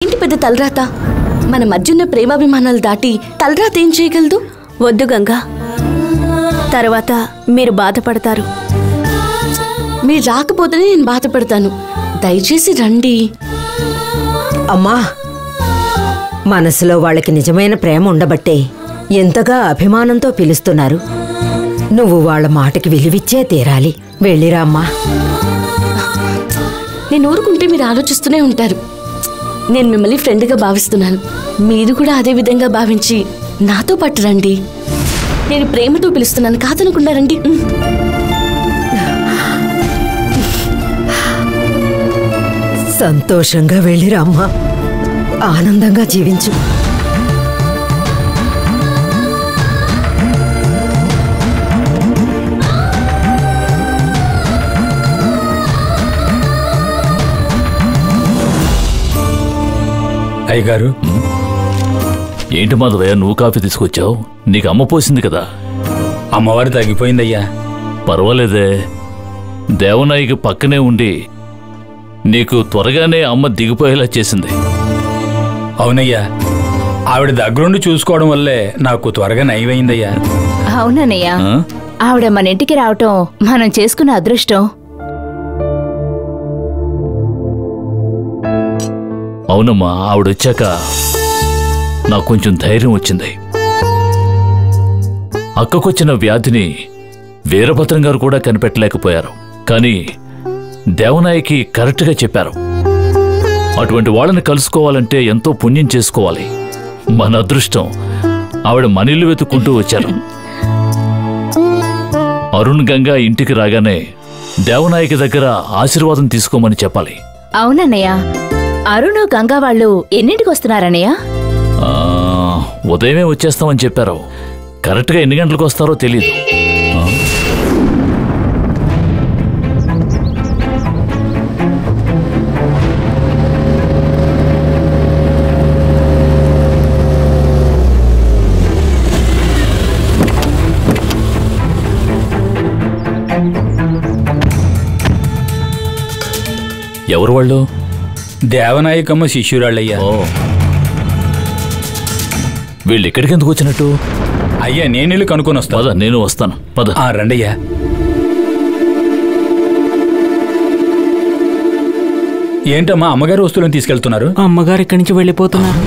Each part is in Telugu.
ఏంటి పెద్ద తలరాత? మన మధ్యున్న ప్రేమాభిమానాలు దాటి తలరాత ఏం చేయగలదు? వద్దు గంగా, తర్వాత మీరు బాధపడతారు. మీరు రాకపోతేనే నేను బాధపడతాను. దయచేసి రండి. అమ్మా, మనసులో వాళ్ళకి నిజమైన ప్రేమ ఉండబట్టే ఎంతగా అభిమానంతో పిలుస్తున్నారు. నువ్వు వాళ్ళ మాటకి విలువిచ్చే తీరాలి. వెళ్ళిరా అమ్మా. నేను ఊరుకుంటే మీరు ఆలోచిస్తూనే ఉంటారు. నేను మిమ్మల్ని ఫ్రెండ్గా భావిస్తున్నాను. మీరు కూడా అదే విధంగా భావించి నాతో పాటు రండి. నేను ప్రేమతో పిలుస్తున్నాను, కాదనకుండా రండి. సంతోషంగా వెళ్ళిరా అమ్మా. ఆనందంగా జీవించు. అయ్యగారు, ఏంటి మాధవయ్య నువ్వు కాఫీ తీసుకొచ్చావు? నీకు అమ్మ పోసింది కదా. అమ్మవారు తగ్గిపోయిందయ్యా. పర్వాలేదే, దేవనాయికి పక్కనే ఉండి నీకు త్వరగానే అమ్మ దిగిపోయేలా చేసింది. అవునయ్యా, ఆవిడ దగ్గరుండి చూసుకోవడం వల్లే నాకు త్వరగా నయమైందయ్యా. అవునన్నయ్య, ఆవిడ మన ఇంటికి రావటం మనం చేసుకున్న అదృష్టం. అవునమ్మా, ఆవిడొచ్చాక నాకు కొంచెం ధైర్యం వచ్చింది. అక్కకొచ్చిన వ్యాధిని వీరభద్రం గారు కూడా కనిపెట్టలేకపోయారు, కానీ దేవనాయకి కరెక్ట్గా చెప్పారు. అటువంటి వాళ్ళని కలుసుకోవాలంటే ఎంతో పుణ్యం చేసుకోవాలి. మన అదృష్టం ఆవిడ మనీళ్లు వెతుక్కుంటూ వచ్చారు. అరుణ్ గంగా ఇంటికి రాగానే దేవనాయకి దగ్గర ఆశీర్వాదం తీసుకోమని చెప్పాలి. అవునన్నయ్య, అరుణ్ గంగా వాళ్ళు ఎన్నింటికి వస్తున్నారన్నయ్య? ఉదయమే వచ్చేస్తామని చెప్పారు. కరెక్ట్గా ఎన్ని గంటలకు వస్తారో తెలీదు. ఎవరు వాళ్ళు? దేవనాయకమ్మ శిష్యురాళ్ళయ్యా. వీళ్ళు ఇక్కడికి ఎందుకు వచ్చినట్టు? అయ్యా, నేను వెళ్ళి కనుక్కొని వస్తా. పద, నేను వస్తాను. పద. రండయ్యా. ఏంటమ్మా అమ్మగారి వస్తువులను తీసుకెళ్తున్నారు? అమ్మగారు ఇక్కడి నుంచి వెళ్ళిపోతున్నారు.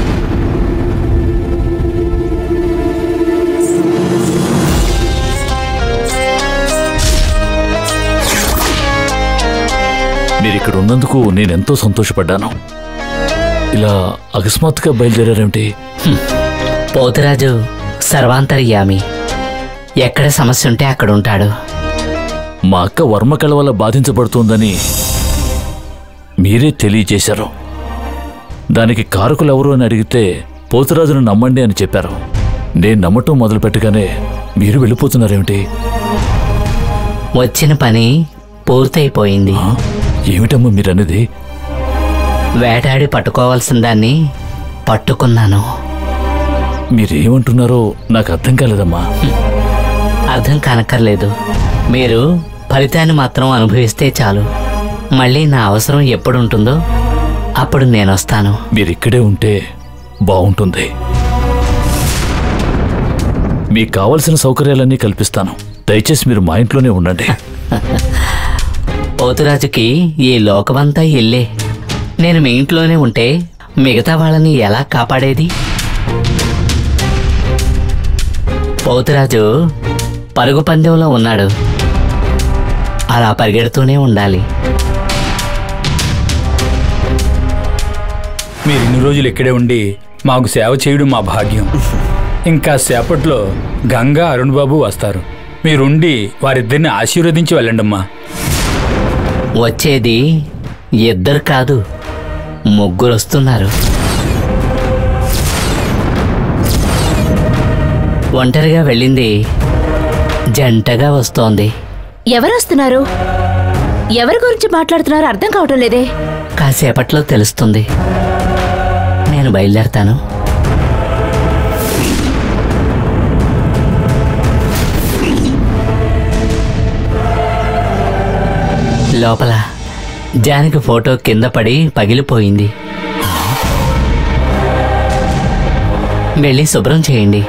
మీరిక్కడ ఉన్నందుకు నేనెంతో సంతోషపడ్డాను. ఇలా అకస్మాత్తుగా బయలుదేరారేమిటి? పోతురాజు సర్వాంతర్యామి, ఎక్కడ సమస్య ఉంటే అక్కడ ఉంటాడు. మా అక్క వర్మకళ వల్ల బాధించబడుతోందని మీరే తెలియజేశారు. దానికి కారకులెవరు అని అడిగితే పోతురాజును నమ్మండి అని చెప్పారు. నేను నమ్మటం మొదలుపెట్టగానే మీరు వెళ్ళిపోతున్నారేమిటి? వచ్చిన పని పూర్తయిపోయింది. ఏమిటమ్మా మీరనేది? వేటాడి పట్టుకోవాల్సిన దాన్ని పట్టుకున్నాను. మీరేమంటున్నారో నాకు అర్థం కాలేదమ్మా. అర్థం కానక్కర్లేదు. మీరు ఫలితాన్ని మాత్రం అనుభవిస్తే చాలు. మళ్ళీ నా అవసరం ఎప్పుడుంటుందో అప్పుడు నేనొస్తాను. మీరిక్కడే ఉంటే బాగుంటుంది. మీకు కావలసిన సౌకర్యాలన్నీ కల్పిస్తాను. దయచేసి మీరు మా ఇంట్లోనే ఉండండి. పోతురాజుకి ఈ లోకమంతా ఇల్లే. నేను మీ ఇంట్లోనే ఉంటే మిగతా వాళ్ళని ఎలా కాపాడేది? పోతురాజు పరుగు పందెంలో ఉన్నాడు. అలా పరిగెడుతూనే ఉండాలి. మీరు ఇన్ని రోజులు ఇక్కడే ఉండి మాకు సేవ చేయడం మా భాగ్యం. ఇంకా సేపట్లో గంగా అరుణ్ బాబు వస్తారు. మీరుండి వారిద్దరిని ఆశీర్వదించి వెళ్ళండమ్మా. వచ్చేది ఇద్దరు కాదు, ముగ్గురు వస్తున్నారు. ఒంటరిగా వెళ్ళింది జంటగా వస్తోంది. ఎవరొస్తున్నారు? ఎవరి గురించి మాట్లాడుతున్నారో అర్థం కావటం లేదే. కాసేపట్లో తెలుస్తుంది. నేను బయలుదేరతాను. లోపల జానకి ఫోటో కింద పడి పగిలిపోయింది. వెళ్ళి శుభ్రం చేయండి.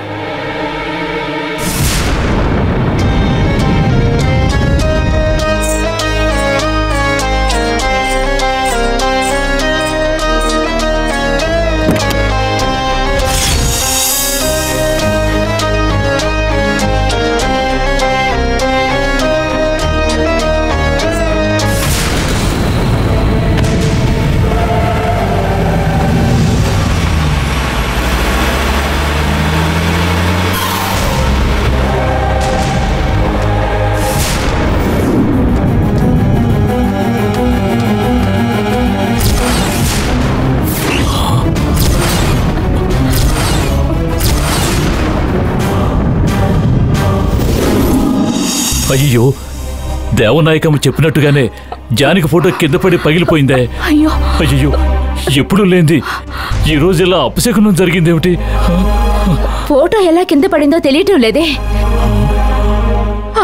అయ్యో, దేవనాయకమ్మ చెప్పినట్టుగానే జానకి ఫోటో కింద పడి పగిలిపోయిందే. అయ్యో అయ్యో, ఎప్పుడు లేంది ఈ రోజు ఇలా అపశకునం జరిగిందేమిటి? ఫోటో ఎలా కింద పడిందో తెలియటం లేదే.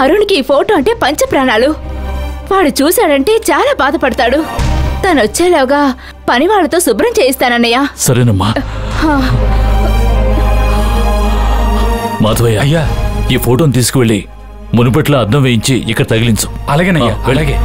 అరుణ్కి ఈ ఫోటో అంటే పంచప్రాణాలు. వాడు చూశాడంటే చాలా బాధపడతాడు. తను వచ్చేలోగా పని వాళ్ళతో శుభ్రం చేయిస్తానన్నయ్య. సరేనమ్మా. మాధవయ్య, అయ్యా, ఈ ఫోటోని తీసుకువెళ్ళి మునుపట్ల అద్దం వేయించి ఇక్కడ తగిలించు. అలాగేనయ్యా, అలాగే.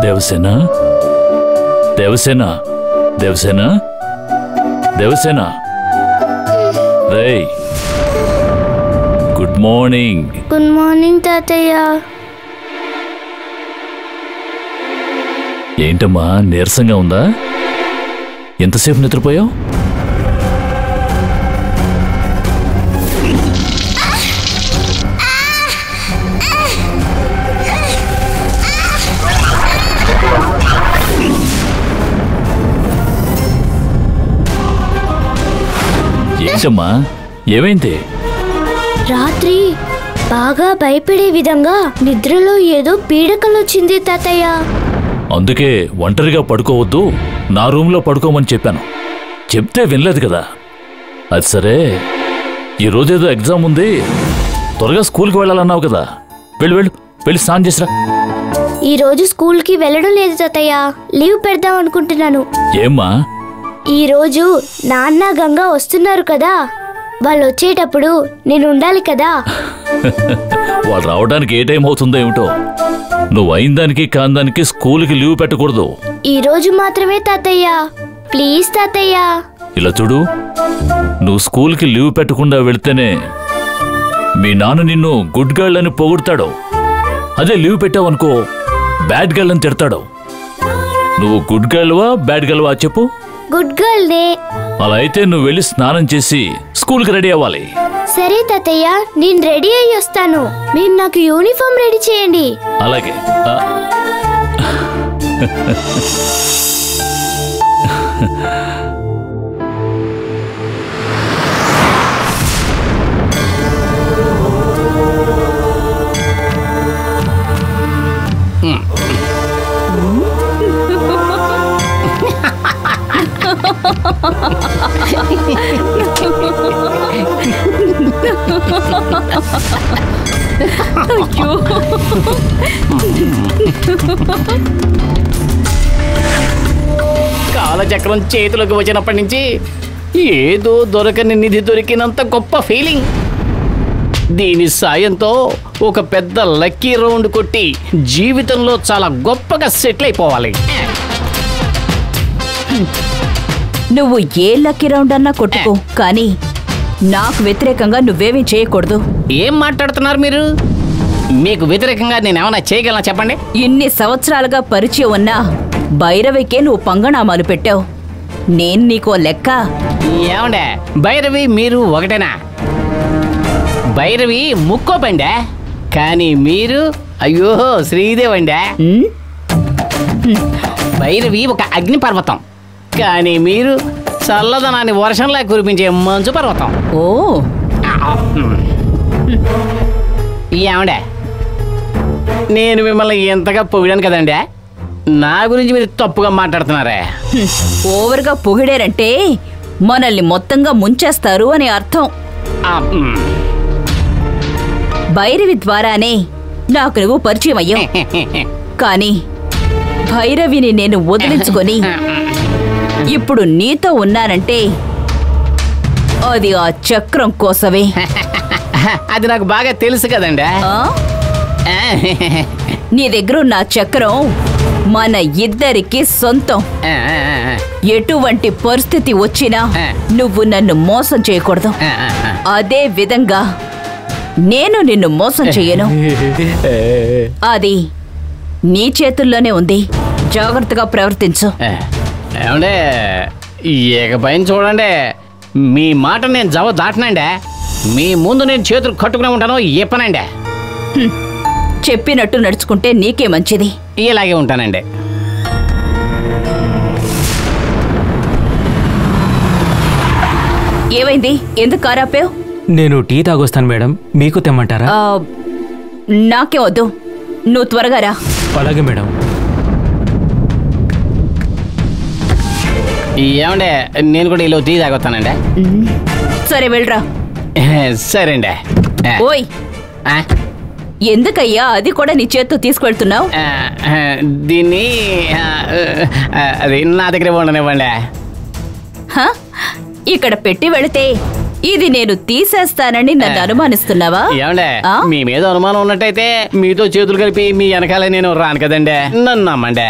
దేవసేన, దేవసేన, దేవసేన, దేవసేన, రేయ్, గుడ్ మార్నింగ్. గుడ్ మార్నింగ్ తాతయ్య. ఏంటమ్మా నీరసంగా ఉందా? ఎంతసేపు నిద్రపోయావు? ఏంటమ్మా, ఏమైంది? రాత్రి బాగా భయపడే విధంగా నిద్రలో ఏదో పీడకలొచ్చింది తాతయ్య. అందుకే ఒంటరిగా పడుకోవద్దు, నా రూమ్లో పడుకోమని చెప్పాను. చెప్తే వినలేదు కదా. అది సరే, ఈరోజేదో ఎగ్జామ్ ఉంది, త్వరగా స్కూల్కి వెళ్ళాలన్నావు కదా. వెళ్ళు వెళ్ళు, వెళ్ళి స్నానం చేసిరా. ఈరోజు స్కూల్కి వెళ్ళడం లేదు తాతయ్య, లీవ్ పెడదాం అనుకుంటున్నాను. ఏమ్మా? ఈరోజు నాన్న గంగ వస్తున్నారు కదా, వాళ్ళు వచ్చేటప్పుడు నేను ఉండాలి కదా. వాళ్ళు రావడానికి ఏ టైం అవుతుందో ఏమిటో. నువ్వు అయిన దానికి కాని దానికి స్కూల్కి లీవ్ పెట్టకూడదు. ఈరోజు మాత్రమే తాతయ్య, ప్లీజ్ తాతయ్య. ఇలా చూడు, నువ్వు స్కూల్కి లీవ్ పెట్టకుండా వెళితేనే మీ నాన్న నిన్ను గుడ్ గర్ల్ అని పొగుడతాడు. అదే లీవ్ పెట్టావనుకో బ్యాడ్ గర్ల్ అని తిడతాడు. నువ్వు గుడ్ గర్ల్వా బ్యాడ్ గర్ల్వా చెప్పు. గుడ్ గర్ల్ నే. అలా అయితే నువ్వు వెళ్ళి స్నానం చేసి స్కూల్కి రెడీ అవ్వాలి. సరే తాతయ్య, నేను రెడీ అయ్యి వస్తాను. మీరు నాకు యూనిఫామ్ రెడీ చేయండి. అలాగే. కాలచక్రం చేతిలోకి వచ్చినప్పటి నుంచి ఏదో దొరకని నిధి దొరికినంత గొప్ప ఫీలింగ్. దీని సాయంతో ఒక పెద్ద లక్కీ రౌండ్ కొట్టి జీవితంలో చాలా గొప్పగా సెటిల్ అయిపోవాలి. నువ్వు ఏ లక్కీ రౌండ్ అన్నా కొట్టుకో, కానీ నాకు వ్యతిరేకంగా నువ్వేమీ చేయకూడదు. ఏం మాట్లాడుతున్నారు మీరు? మీకు వ్యతిరేకంగా నేనేమన్నా చేయగలనా చెప్పండి. ఇన్ని సంవత్సరాలుగా పరిచయం ఉన్నా భైరవికే నువ్వు పంగనామాలు పెట్టావు. నేను నీకో లెక్క. ఏమండే, భైరవి మీరు ఒకటేనా? భైరవి ముక్కోపండే, కానీ మీరు అయ్యో శ్రీదేవండే. భైరవి ఒక అగ్ని పర్వతం, కానీ మీరు చల్లదనాన్ని వర్షంలా కురిపించే మంచు పర్వతం. ఓ ఏమండే, నేను మిమ్మల్ని ఎంతగా పొగిడాను కదండి, నా గురించి మీరు తప్పుగా మాట్లాడుతున్నారే. ఓవర్గా పొగిడారంటే మనల్ని మొత్తంగా ముంచేస్తారు అని అర్థం. భైరవి ద్వారానే నాకు నువ్వు పరిచయం అయ్యావు. కానీ భైరవిని నేను వదిలించుకొని ఇప్పుడు నీతో ఉన్నానంటే అది ఆ చక్రం కోసమే. అది నాకు బాగా తెలుసు కదండి. నీ దగ్గర ఉన్న చక్రం మన ఇద్దరికి సొంతం. ఎటువంటి పరిస్థితి వచ్చినా నువ్వు నన్ను మోసం చేయకూడదు. అదే విధంగా నేను నిన్ను మోసం చెయ్యను. అది నీ చేతుల్లోనే ఉంది. జాగ్రత్తగా ప్రవర్తించు. ఏమండే, ఏకపైన చూడండి, మీ మాట నేను జవ దాటనండి. మీ ముందు నేను చేతులు కట్టుకునే ఉంటాను. చెప్పనండి. చెప్పినట్టు నడుచుకుంటే నీకే మంచిది. ఇలాగే ఉంటానండి. ఏమైంది? ఎందుకు కారాపావు? నేను టీ తాగొస్తాను మేడం, మీకు తెమ్మంటారా? నాకే వద్దు, నువ్వు త్వరగా రా. అలాగే మేడం. ఏమండే, నేను కూడా ఇలా టీ తాగొస్తానండి. సరే వెళ్ళరా. సరే అండి. ఓయ్, ఎందుకయ్యా అది కూడా నీ చేత్తో తీసుకెళ్తున్నావు? దీన్ని అది నా దగ్గర ఉండనివ్వండి. ఇక్కడ పెట్టి వెళితే ఇది నేను తీసేస్తానని నన్ను అనుమానిస్తున్నావా? ఏమండే, మీ మీద అనుమానం ఉన్నట్టయితే మీతో చేతులు కలిపి మీ వెనకాల నేను రాను కదండి. నన్ను నమ్మండి.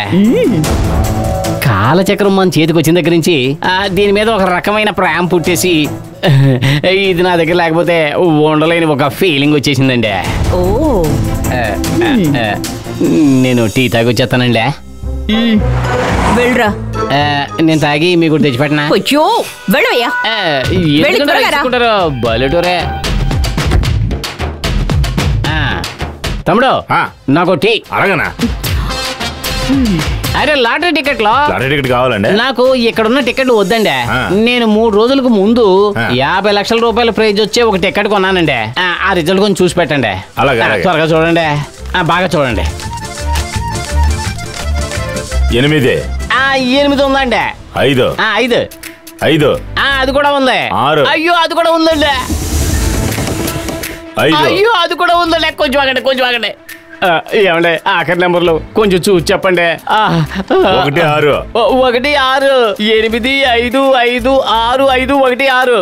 కాలచక్రం మన చేతికి వచ్చిన దగ్గర నుంచి దీని మీద ఒక రకమైన ప్రేమ పుట్టేసి ఇది నా దగ్గర లేకపోతే ఉండలేని ఒక ఫీలింగ్ వచ్చేసిందండి. ఓ, నేను టీ తాగి వచ్చేస్తానండి. వెళ్ళరా. నేను తాగి మీకు తెచ్చిపెట్టినా? అయ్యో వెళ్ళవయ్యా. బలెటూరే. తమ్ముడు, నాకు టీ. అలాగనా? అరే, లాటరీ టికెట్ కావాలండి నాకు. ఇక్కడున్న టికెట్ వద్దండి. నేను 3 రోజులకు ముందు 50 లక్షల రూపాయల ప్రైజ్ వచ్చే ఒక టికెట్ కొన్నానండి. ఆ రిజల్ట్ కొంచెం చూసి పెట్టండి. త్వరగా చూడండి, బాగా చూడండి. 8 ఉందండి. 5 అది కూడా ఉంది. 6 అయ్యో అది కూడా ఉందండి. అయ్యో అది కూడా ఉందండి. కొంచెం ఆగండి. ఏమండి, ఆఖరి నెంబర్లు కొంచెం చూసి చెప్పండి. 1 6 8 5 5 6 5 1 6.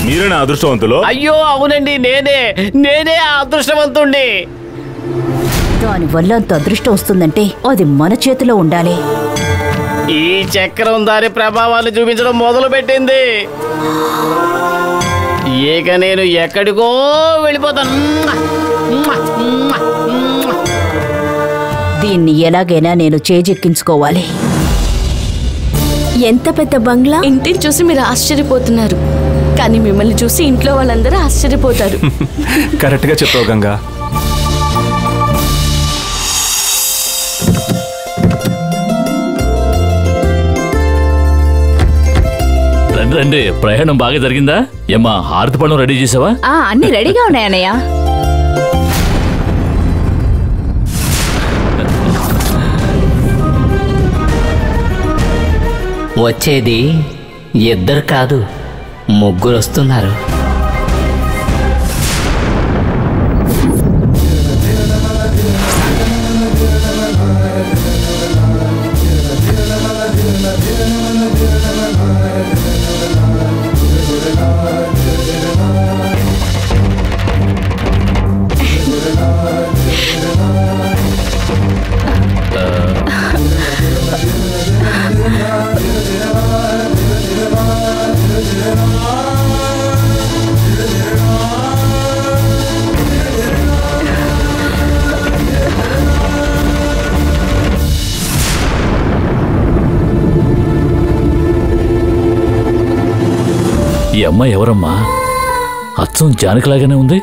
మీరేనా అదృష్టవంతులు? అయ్యో అవునండి, నేనే ఆ అదృష్టవంతుణ్ణి. దానివల్ల అంత అదృష్టం వస్తుందంటే అది మన చేతిలో ఉండాలి. ఈ చక్రం దాని ప్రభావాలు చూపించడం మొదలు పెట్టింది. ఇక నేను ఎక్కడికో వెళ్ళిపోతాను. దీన్ని ఎలాగైనా నేను చేజెక్కించుకోవాలి. ఎంత పెద్ద బంగ్లా! ఇంటిని చూసి మీరు ఆశ్చర్యపోతున్నారు, కానీ మిమ్మల్ని చూసి ఇంట్లో వాళ్ళందరూ ఆశ్చర్యపోతారు. కరెక్ట్ గా చెప్పావు గంగా. రండి, ప్రయాణం బాగా జరిగిందా? ఏమ్మా, హారతి పళ్ళం రెడీ చేసావా? అన్ని రెడీగా ఉన్నాయన్నయ్య. వచ్చేది 2 కాదు, 3 వస్తున్నారు. ఈ అమ్మాయి ఎవరమ్మా? అచ్చం జానకిలాగానే ఉంది.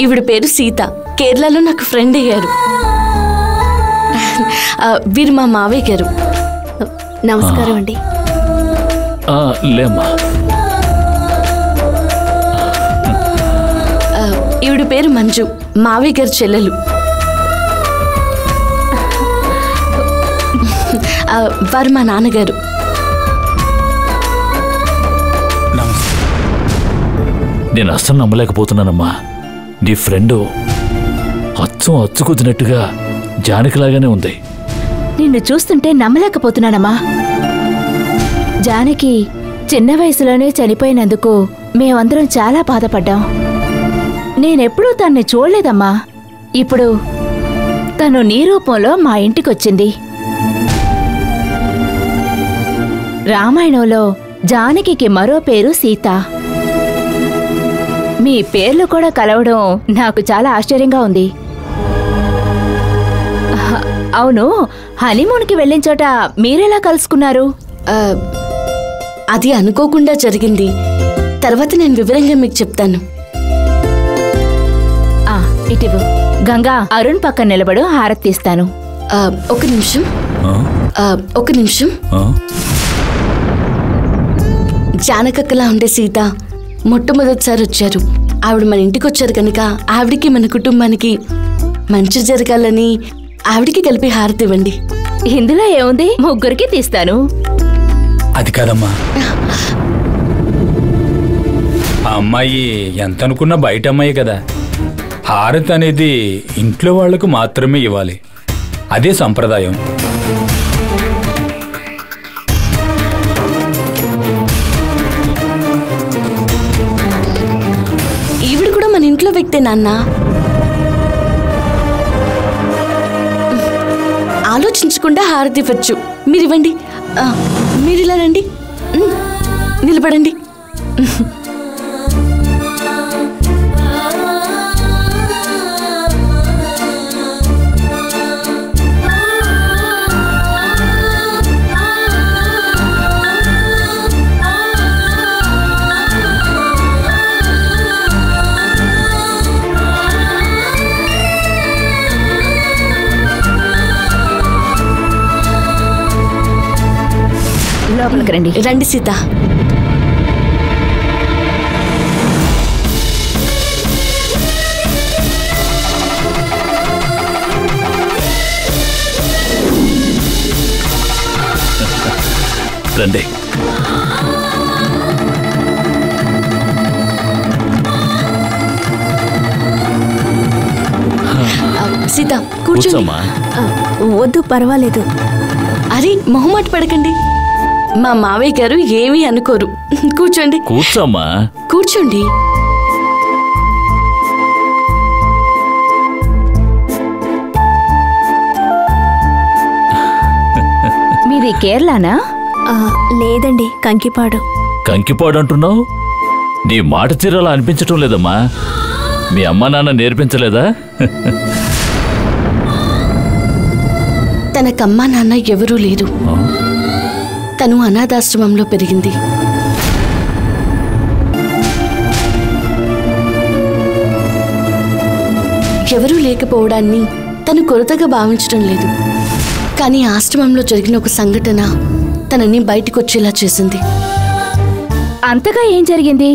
ఈవిడ పేరు సీత. కేరళలో నాకు ఫ్రెండ్ అయ్యారు. వీరు మా మావయ్య గారు. నమస్కారం అండి. లేమ్మా. ఈవిడ ఈవిడ పేరు మంజు, మావయ్య గారి చెల్లెలు. వారు మా నాన్నగారు. నేను అస్సలు నమ్మలేకపోతున్నానమ్మా. నీ ఫ్రెండు అచ్చుకుద్దినట్టుగా జానకిలాగానే ఉంది. నిన్ను చూస్తుంటే నమ్మలేకపోతున్నానమ్మా. జానకి చిన్న వయసులోనే చనిపోయినందుకు మేమందరం చాలా బాధపడ్డాం. నేనెప్పుడూ తన్ని చూడలేదమ్మా. ఇప్పుడు తను నీ రూపంలో మా ఇంటికొచ్చింది. రామాయణంలో జానకి మరో పేరు సీత. మీ పేర్లు కూడా కలవడం నాకు చాలా ఆశ్చర్యంగా ఉంది. అవును, హనీమూన్కి వెళ్ళిన చోట మీరెలా కలుసుకున్నారు? అది అనుకోకుండా జరిగింది. తర్వాత నేను వివరంగా మీకు చెప్తాను. ఇటివు గంగా, అరుణ్ పక్కన నిలబడు, హారతి తీస్తాను. ఒక నిమిషం. జానకక్కలా ఉండే సీత మొట్టమొదటిసారి వచ్చారు. ఆవిడ మన ఇంటికి వచ్చారు కనుక ఆవిడికి మన కుటుంబానికి మంచి జరగాలని ఆవిడికి కలిపి హారతి ఇవ్వండి. ఇందులో ఏముంది, ముగ్గురికి తీస్తాను. అది కాదమ్మా, ఆ అమ్మాయి ఎంత అనుకున్నా బయట అమ్మాయి కదా. హారతి అనేది ఇంట్లో వాళ్లకు మాత్రమే ఇవ్వాలి. అదే సంప్రదాయం. ఈవిడ కూడా మన ఇంట్లో వ్యక్తే నాన్న. ఆలోచించకుండా హారతి ఇవ్వచ్చు. మీరివ్వండి. మీరు ఇలా రండి, నిలబడండి. లోపలికి రండి. రండి సీత. రండి. సీత కూర్చోండి. వద్దు, పర్వాలేదు. అరే మొహమాట పడకండి. మా మావయ్య గారు ఏమీ అనుకోరు. కూర్చోండి. కూర్చోమ్మా. కూర్చోండి. మీది కేరళనా? లేదండి, కంకిపాడు. కంకిపాడు అంటున్నావు? నీ మాట తీరలా అనిపించటం లేదమ్మా. మీ అమ్మ నాన్న నేర్పించలేదా? తనకమ్మా నాన్న ఎవరూ లేరు. తను అనాథాశ్రమంలో పెరిగింది. ఎవరూ లేకపోవడాన్ని తను కొరతగా భావించడం లేదు. కానీ ఆశ్రమంలో జరిగిన ఒక సంఘటన తనని బయటకొచ్చేలా చేసింది. అంతగా ఏం జరిగింది?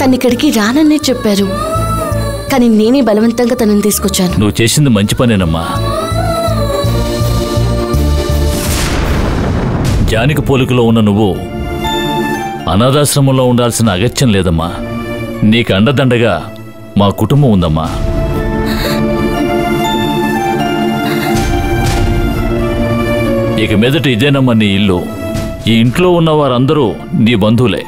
తనిక్కడికి రానన్నే చెప్పారు. కానీ నేనే బలవంతంగా తనని తీసుకొచ్చాను. నువ్వు చేసింది మంచి పనేనమ్మా. జానకి పోలికలో ఉన్న నువ్వు అనాథాశ్రమంలో ఉండాల్సిన అగత్యం లేదమ్మా. నీకు అండదండగా మా కుటుంబం ఉందమ్మా. ఇక మీదట ఇదేనమ్మా నీ ఇల్లు. ఈ ఇంట్లో ఉన్న వారందరూ నీ బంధువులే.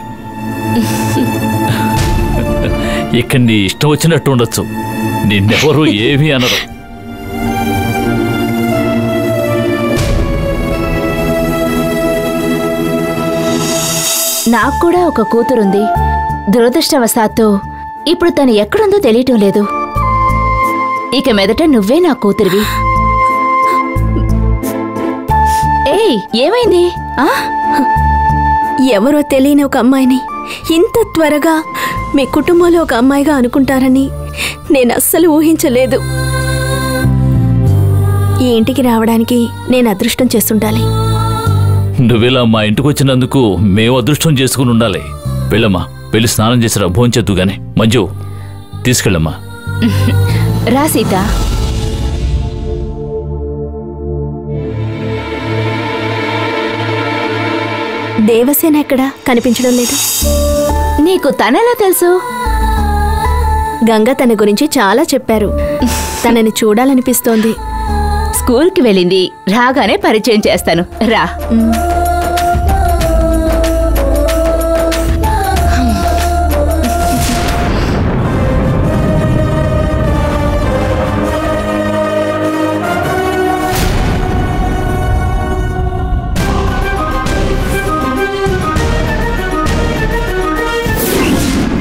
ఇక్కడ నీ ఇష్టం వచ్చినట్టు ఉండొచ్చు, నిన్నెవరూ ఏమీ అనరు. నాకు కూడా ఒక కూతురుంది. దురదృష్టవశాత్తు ఇప్పుడు తను ఎక్కడుందో తెలియటం లేదు. ఇక మీదట నువ్వే నా కూతురివి. ఏయ్, ఏమైంది? ఎవరో తెలియని ఒక అమ్మాయిని ఇంత త్వరగా మీ కుటుంబంలో ఒక అమ్మాయిగా అనుకుంటారని నేను అస్సలు ఊహించలేదు. ఈ ఇంటికి రావడానికి నేను అదృష్టం చేస్తుండాలి. నువ్విలా మా ఇంటికి వచ్చినందుకు మేము అదృష్టం చేసుకుని ఉండాలి. వెళ్ళమ్మా, వెళ్ళి స్నానం చేసిరా, భోంచేద్దు గాని. మంజు, తీసుకెళ్ళమ్మా. రా సీత. దేవసేన ఎక్కడా కనిపించడం లేదు. నీకు తనెలా తెలుసు? గంగ తన గురించి చాలా చెప్పారు. తనని చూడాలనిపిస్తోంది. స్కూల్కి వెళ్ళింది, రాగానే పరిచయం చేస్తాను. రా.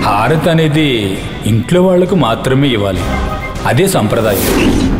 హారతి అనేది ఇంట్లో వాళ్లకు మాత్రమే ఇవ్వాలి. అదే సంప్రదాయం.